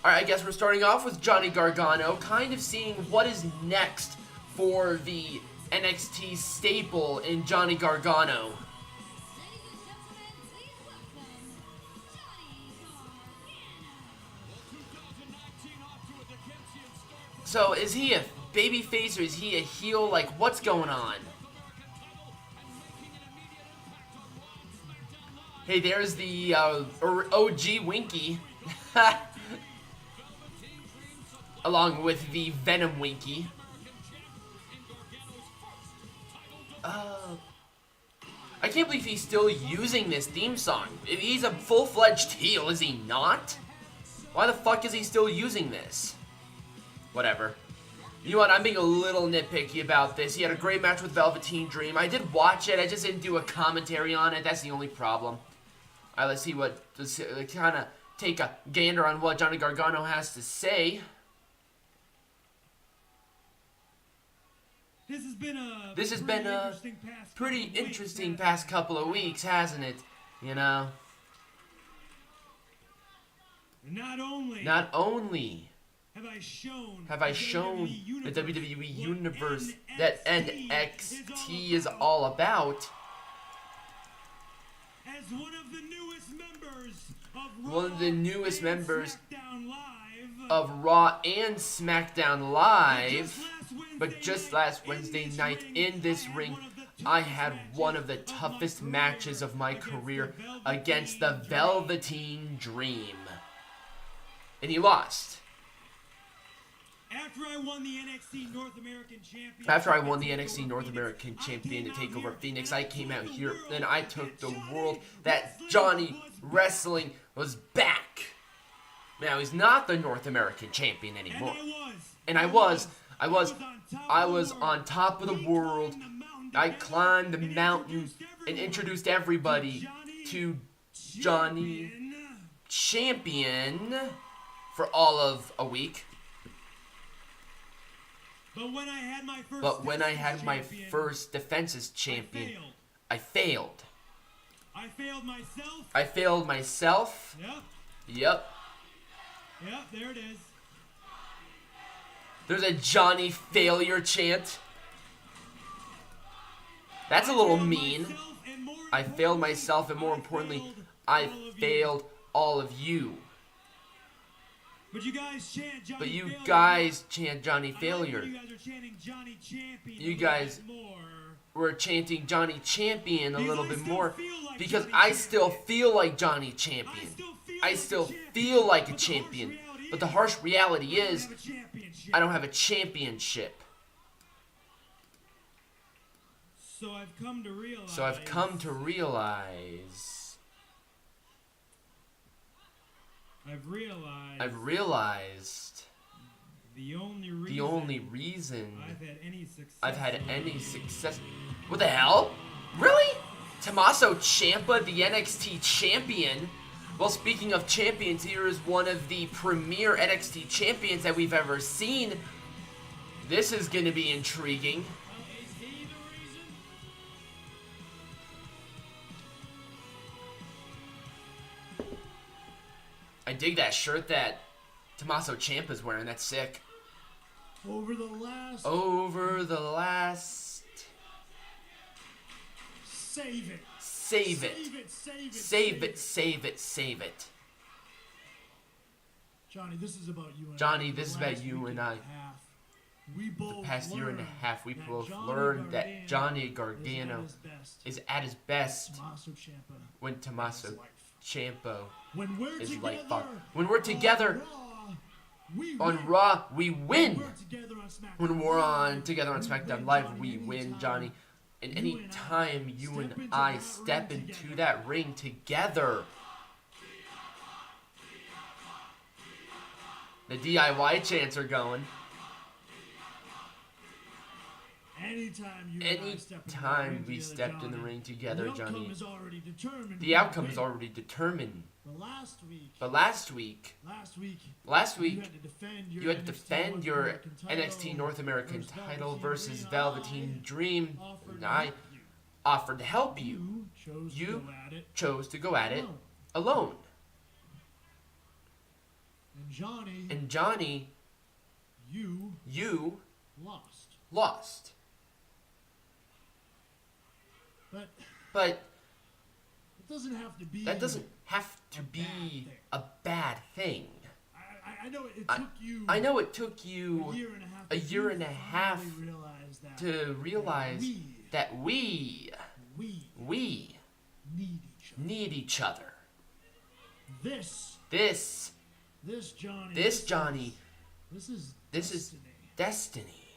Alright, I guess we're starting off with Johnny Gargano, kind of seeing what is next for the NXT staple in Johnny Gargano. So, is he a babyface or is he a heel? Like, what's going on? Hey, there's the OG Winky. Along with the Venom Winky. I can't believe he's still using this theme song. He's a full-fledged heel, is he not? Why the fuck is he still using this? Whatever. You know what, I'm being a little nitpicky about this. He had a great match with Velveteen Dream. I did watch it, I just didn't do a commentary on it. That's the only problem. Alright, let's see what, kind of take a gander on what Johnny Gargano has to say. This has been a pretty interesting past couple of weeks, hasn't it? You know? Not only have I shown the WWE Universe that NXT is all about, as one of the newest members of Raw and SmackDown Live, but just last Wednesday night in this ring, I had one of the toughest matches of my career against the Velveteen Dream. And he lost. After I won the NXT North American Champion to take over Phoenix, I came out here and I took the world that Johnny Wrestling was back. Now, he's not the North American Champion anymore. And I was on top of the world. I climbed the mountain and introduced everybody to Johnny Champion for all of a week. But when I had my first defenses champion, I failed. I failed myself. I failed myself. Yep. Yep, there it is. There's a Johnny failure chant. That's a little mean. I failed myself, and more importantly, I failed all of you. But you guys chant Johnny Johnny Failure. You guys were chanting Johnny Champion a little bit more because I still feel like Johnny Champion. I still feel like a champion. But the harsh reality is, I don't have a championship. So I've come to realize. I've realized The only reason I've had any success. What the hell? Really? Tommaso Ciampa, the NXT champion? Well, speaking of champions, here is one of the premier NXT champions that we've ever seen. This is going to be intriguing. I dig that shirt that Tommaso Ciampa's wearing. That's sick. Over the last. Save it. Save it. Save it. Save it. Save it. Johnny, this is about you and Johnny, this is about you and I. The past year and a half, we both learned that Johnny Gargano is at his best when Tommaso Ciampa is like fuck. When we're together on Raw, we win. When we're together on SmackDown Live, we win, Johnny. And any time you and I step into that ring together, the DIY chants are going. Anytime we stepped in the ring together, Johnny, the outcome is already determined. But last week, you had to defend your NXT North American title versus Velveteen Dream, and I offered to help you. You chose to go at it alone. Johnny, you lost. lost. But But it doesn't have to be. that doesn't have to be a bad thing. I know it took you. I know it took you a year and a half. to realize that we need each other. need each other. This Johnny, This is destiny.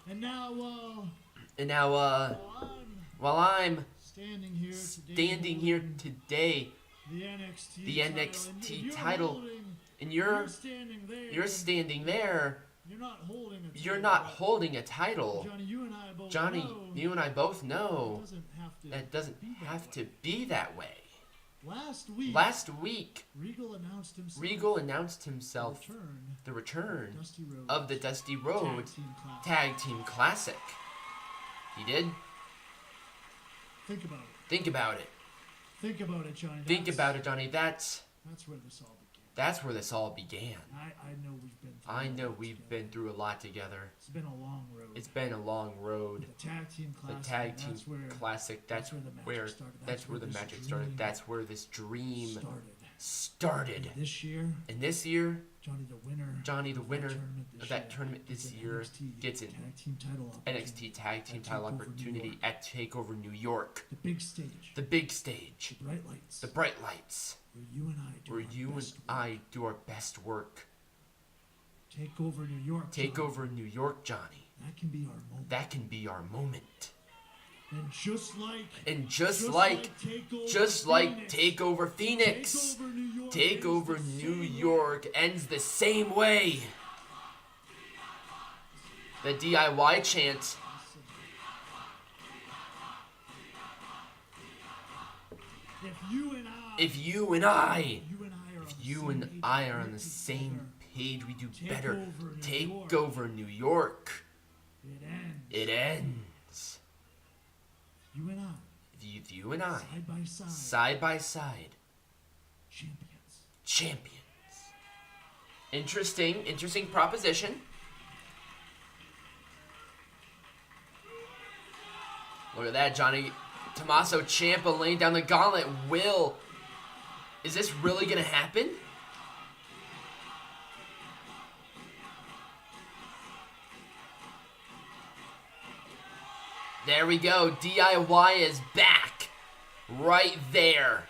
And now, while I'm standing here today, the NXT title, and you're standing there, you're not holding a title. Johnny, you and I both know that that it doesn't have to be that way. Last week, Regal announced himself the return of the Dusty Road Tag Team Classic. He did. Think about it. Think about it. Think about it, Johnny. Think about it, Johnny. That's where this all began. That's where this all began. I know we've been through I know we've been through a lot together. It's been a long road. It's been a long road. The tag team The classic. Tag Team Classic, that's where the magic started. That's where this dream started. This year, And this year, Johnny the winner of that tournament this year gets an NXT Tag Team title opportunity at TakeOver New York. The big stage. The big stage. The bright lights. The bright lights. Where you and I do I do our best work. TakeOver New York. TakeOver New York, Johnny. That can be our moment. That can be our moment. And just like TakeOver Phoenix, TakeOver New York ends the same way. The DIY chant. If you and I are on the same page, we do better. TakeOver New York. It ends. You and I, side by side, champions. Interesting proposition. Look at that, Johnny. Tommaso Ciampa laying down the gauntlet. Is this really gonna happen? There we go. DIY is back. Right there.